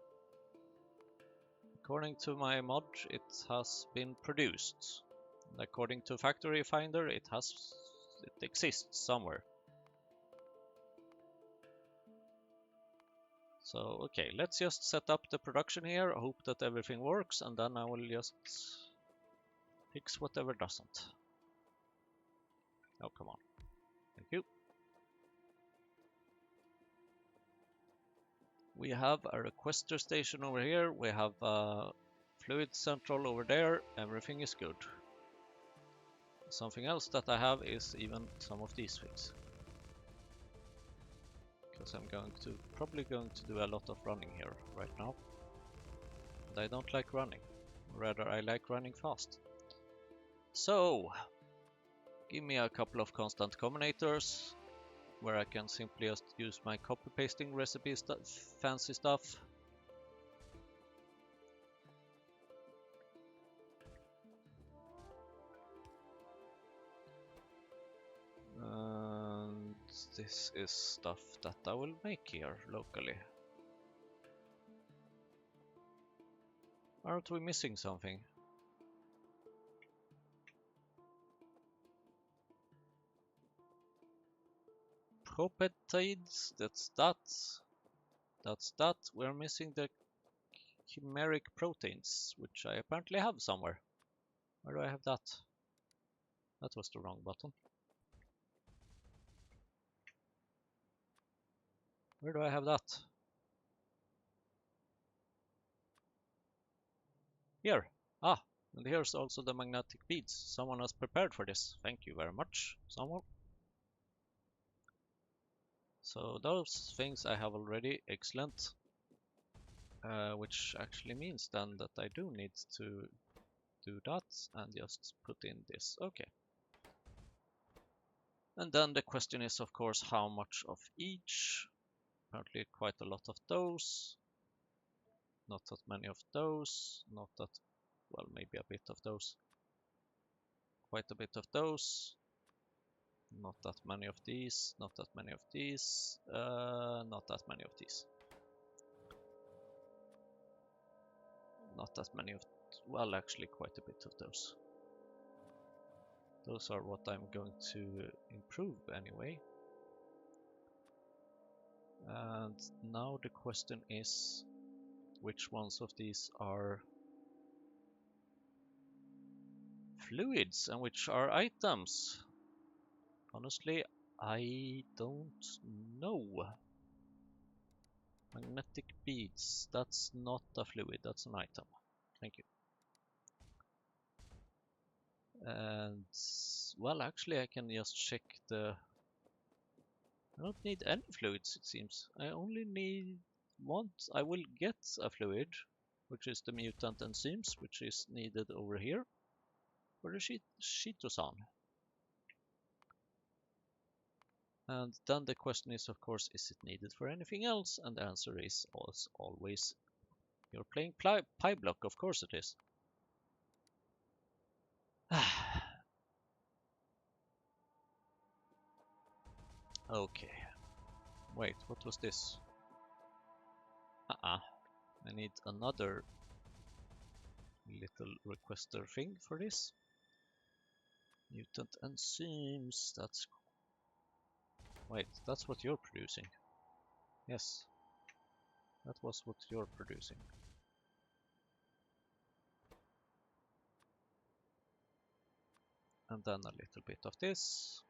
According to my mod, it has been produced. And according to Factory Finder, it exists somewhere. So, okay, let's just set up the production here, hope that everything works, and then I will just fix whatever doesn't. Oh, come on. Thank you. We have a requester station over here, we have a fluid central over there, everything is good. Something else that I have is even some of these things. Because I'm probably going to do a lot of running here right now. And I don't like running, rather I like running fast. So, give me a couple of constant combinators, where I can simply just use my copy pasting recipe fancy stuff. And this is stuff that I will make here locally. Aren't we missing something? Propeptides, that's that. That's that. We're missing the chimeric proteins, which I apparently have somewhere. Where do I have that? That was the wrong button. Where do I have that? Here. Ah, and here's also the magnetic beads. Someone has prepared for this. Thank you very much, someone. So those things I have already. Excellent. Which actually means then that I do need to do that and just put in this. Okay. And then the question is, of course, how much of each? Apparently quite a lot of those. Not that many of those. Not that, well, maybe a bit of those. Quite a bit of those. Not that many of these. Not that many of these. Not that many of these. Not that many of, well, actually quite a bit of those. Those are what I'm going to improve anyway. And now the question is, which ones of these are fluids and which are items. Honestly, I don't know. Magnetic beads, that's not a fluid, that's an item. Thank you. And, well, actually I can just check the... I don't need any fluids, it seems. I only I will get a fluid, which is the mutant enzymes, which is needed over here for the Shitosan. And then the question is, of course, is it needed for anything else? And the answer is, as always, you're playing PyBlock, of course it is. Okay. Wait, what was this? I need another little requester thing for this. Mutant enzymes, that's... Wait, that's what you're producing. Yes, that was what you're producing. And then a little bit of this.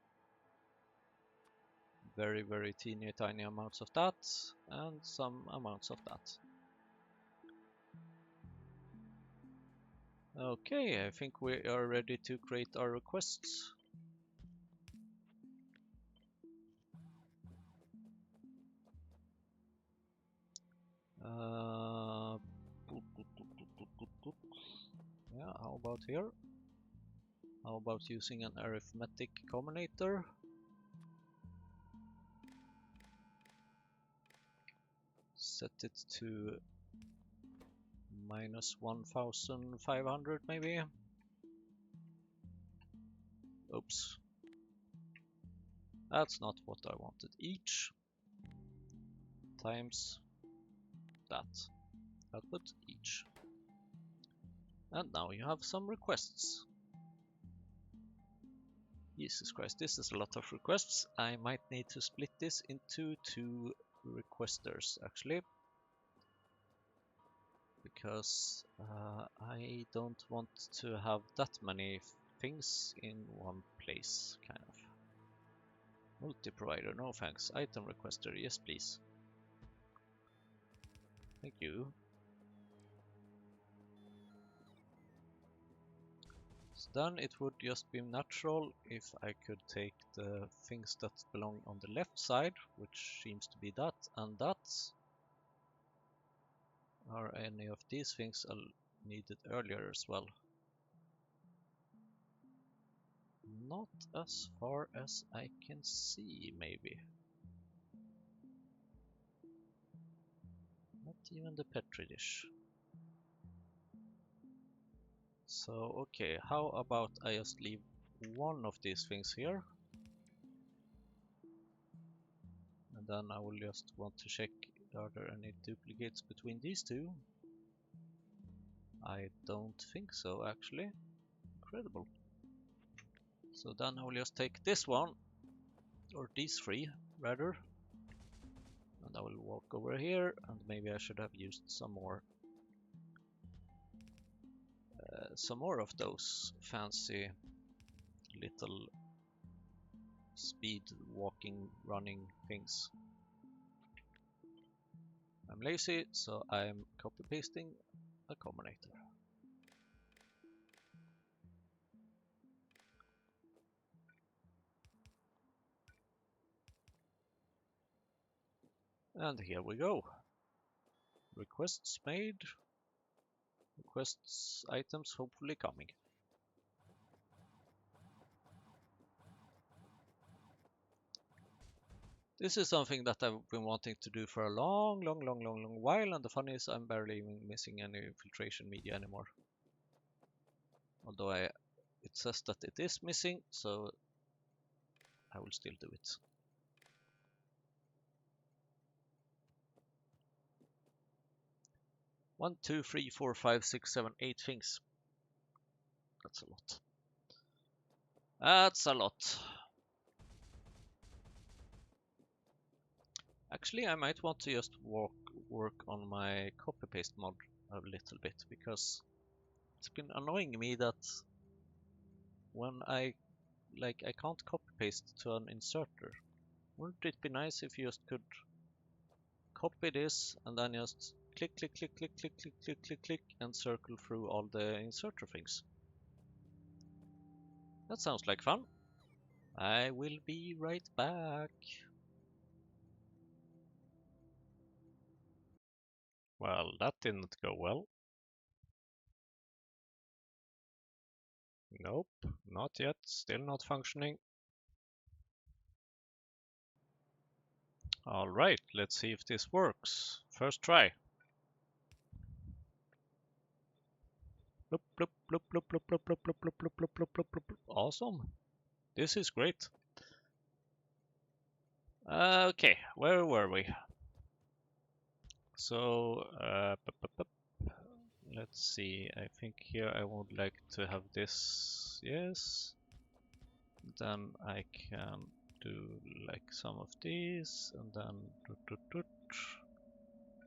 Very, very teeny tiny amounts of that. And some amounts of that. Okay, I think we are ready to create our requests. Yeah, how about here? How about using an arithmetic combinator? Set it to minus 1500 maybe. Oops. That's not what I wanted. Each times that. Output each. And now you have some requests. Jesus Christ, this is a lot of requests. I might need to split this into two requesters actually. Because I don't want to have that many things in one place, kind of. Multi-provider, no thanks. Item requester, yes please. Thank you. So then it would just be natural if I could take the things that belong on the left side, which seems to be that and that. Are any of these things needed earlier as well? Not as far as I can see, maybe. Not even the Petri dish. So, okay, how about I just leave one of these things here. And then I will just want to check, are there any duplicates between these two? I don't think so, actually. Incredible. So then I will just take this one, or these three, rather. And I will walk over here, and maybe I should have used some more of those fancy little speed walking, running things. I'm lazy, so I'm copy pasting a combinator. And here we go. Requests made. Requests items hopefully coming. This is something that I've been wanting to do for a long while, and the fun is I'm barely even missing any filtration media anymore. Although it says that it is missing, so I will still do it. One, two, three, four, five, six, seven, 8 things. That's a lot. That's a lot. Actually, I might want to just walk work on my copy paste mod a little bit, because it's been annoying me that when I can't copy paste to an inserter. Wouldn't it be nice if you just could copy this and then just click, click, click, click, click, click, click, click, click, and circle through all the inserter things? That sounds like fun. I will be right back. Well, that didn't go well. Nope, not yet. Still not functioning. Alright, let's see if this works. First try. Bloop, bloop, bloop, bloop, bloop, bloop, bloop, bloop, bloop, bloop, bloop, bloop, bloop, bloop. Awesome. This is great. Okay, where were we? So, let's see. I think here I would like to have this. Yes. Then I can do like some of these, and then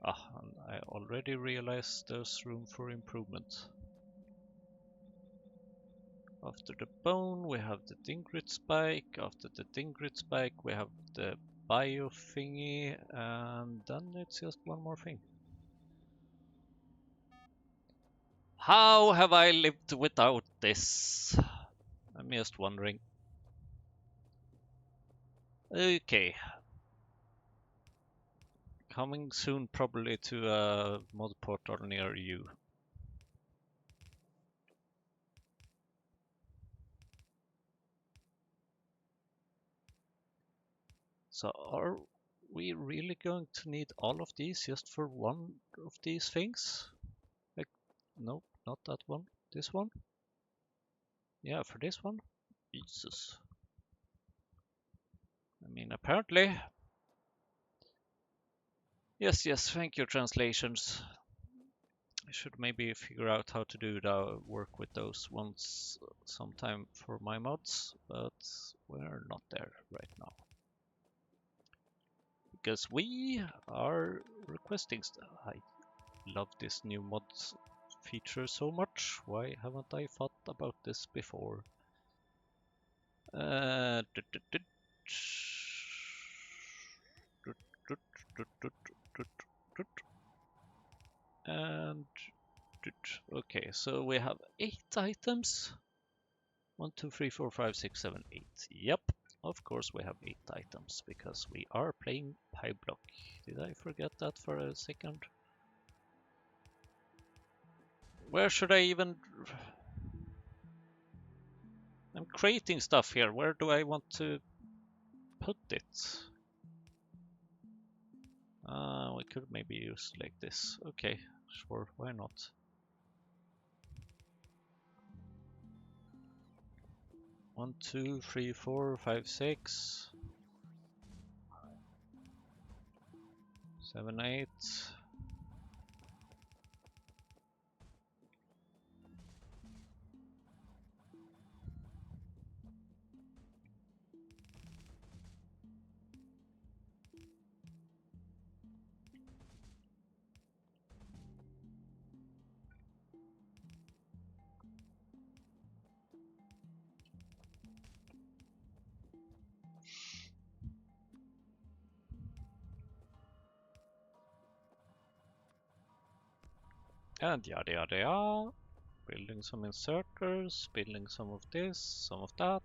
and I already realized there's room for improvement. After the bone, we have the dingrit spike. After the dingrit spike, we have the bio thingy, and then it's just one more thing. How have I lived without this? I'm just wondering. Okay. Coming soon, probably to a mod portal near you. So are we really going to need all of these just for one of these things? Like, nope, not that one. This one? Yeah, for this one? Jesus. I mean, apparently. Yes, yes, thank you, translations. I should maybe figure out how to do the work with those ones sometime for my mods, but we're not there right now. Because we are requesting stuff. I love this new mod feature so much. Why haven't I thought about this before? And okay, so we have 8 items. 1, 2, 3, 4, 5, 6, 7, 8. Yep, of course we have 8 items because we are playing PyBlock. Did I forget that for a second? Where should I even... I'm creating stuff here. Where do I want to put it? We could maybe use like this. Okay, sure, why not? One, two, three, four, five, 6, 7, 8. And yada yada yada. Building some inserters, building some of this, some of that,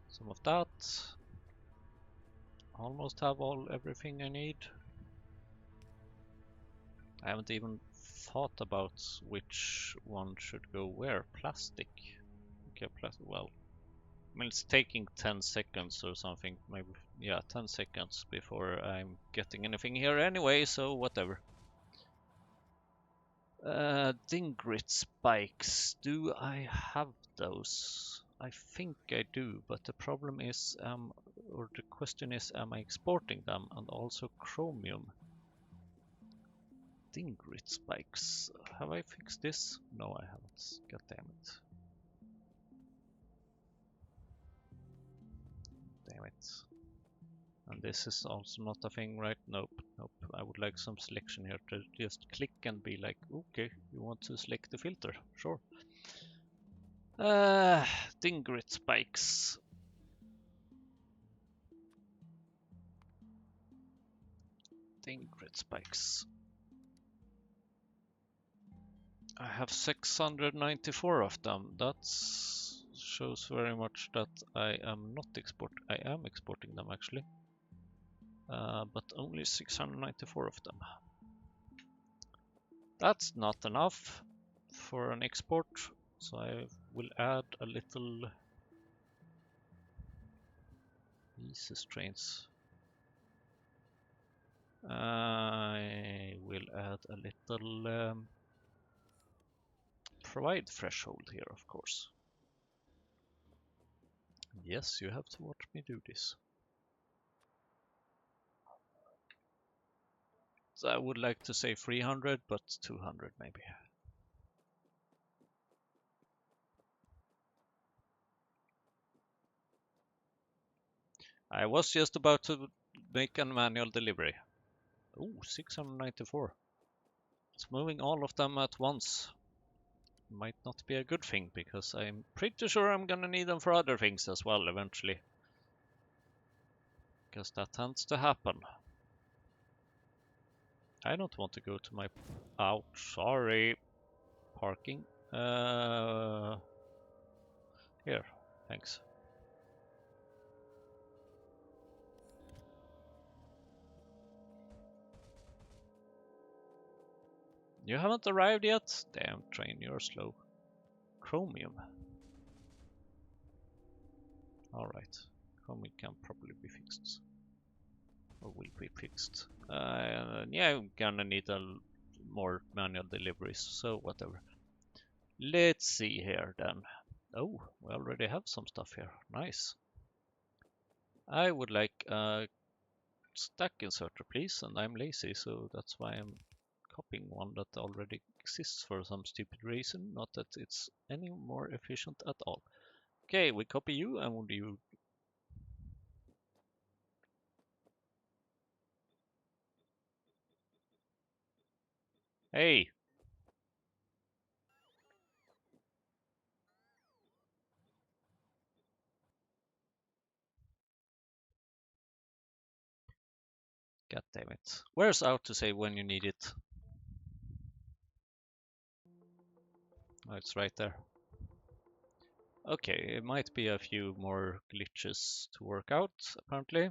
some of that. Almost have everything I need. I haven't even thought about which one should go where. Plastic. Okay, plastic. Well, I mean, it's taking 10 seconds or something. Maybe, yeah, 10 seconds before I'm getting anything here anyway, so whatever. Dingrit spikes. Do I have those? I think I do, but the problem is, or the question is, am I exporting them? And also chromium. Dingrit spikes. Have I fixed this? No, I haven't. God damn it. Damn it. And this is also not a thing, right? Nope, nope. I would like some selection here to just click and be like, okay, you want to select the filter, sure. Dingrit spikes. Dingrit spikes. I have 694 of them. That shows very much that I am exporting them actually. But only 694 of them. That's not enough for an export, so I will add a little these strains. I will add a little provide threshold here, of course. Yes, you have to watch me do this. So I would like to say 300, but 200 maybe. I was just about to make a manual delivery. Oh, 694. It's moving all of them at once. Might not be a good thing, because I'm pretty sure I'm gonna need them for other things as well eventually. Because that tends to happen. I don't want to go to my... Ouch, sorry. Parking. Here, thanks. You haven't arrived yet? Damn train, you're slow. Chromium. Alright. Chromium can probably be fixed. Or will be fixed. Yeah, I'm gonna need more manual deliveries, so whatever. Let's see here then. Oh, we already have some stuff here. Nice. I would like a stack inserter, please, and I'm lazy, so that's why I'm copying one that already exists for some stupid reason. Not that it's any more efficient at all. Okay, we copy you, and you... Hey! God damn it. Where's out to say when you need it? Oh, it's right there. Okay, it might be a few more glitches to work out, apparently.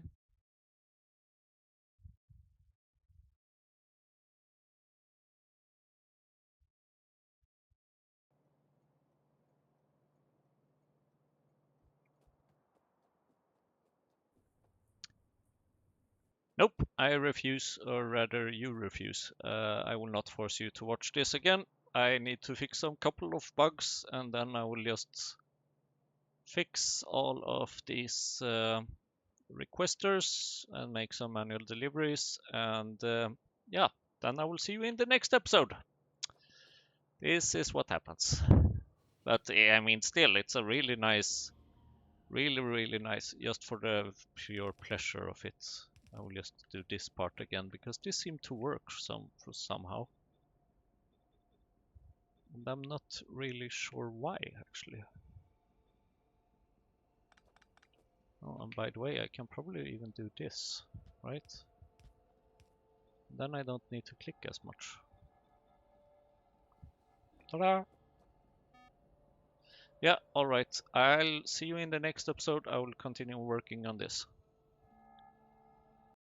Nope, I refuse, or rather you refuse. I will not force you to watch this again. I need to fix some couple of bugs, and then I will just fix all of these requesters and make some manual deliveries, and yeah, then I will see you in the next episode. This is what happens. But I mean, still, it's a really nice, really nice, just for the pure pleasure of it. I will just do this part again, because this seemed to work somehow. And I'm not really sure why, actually. Oh, and by the way, I can probably even do this, right? Then I don't need to click as much. Ta-da! Yeah, alright. I'll see you in the next episode. I will continue working on this.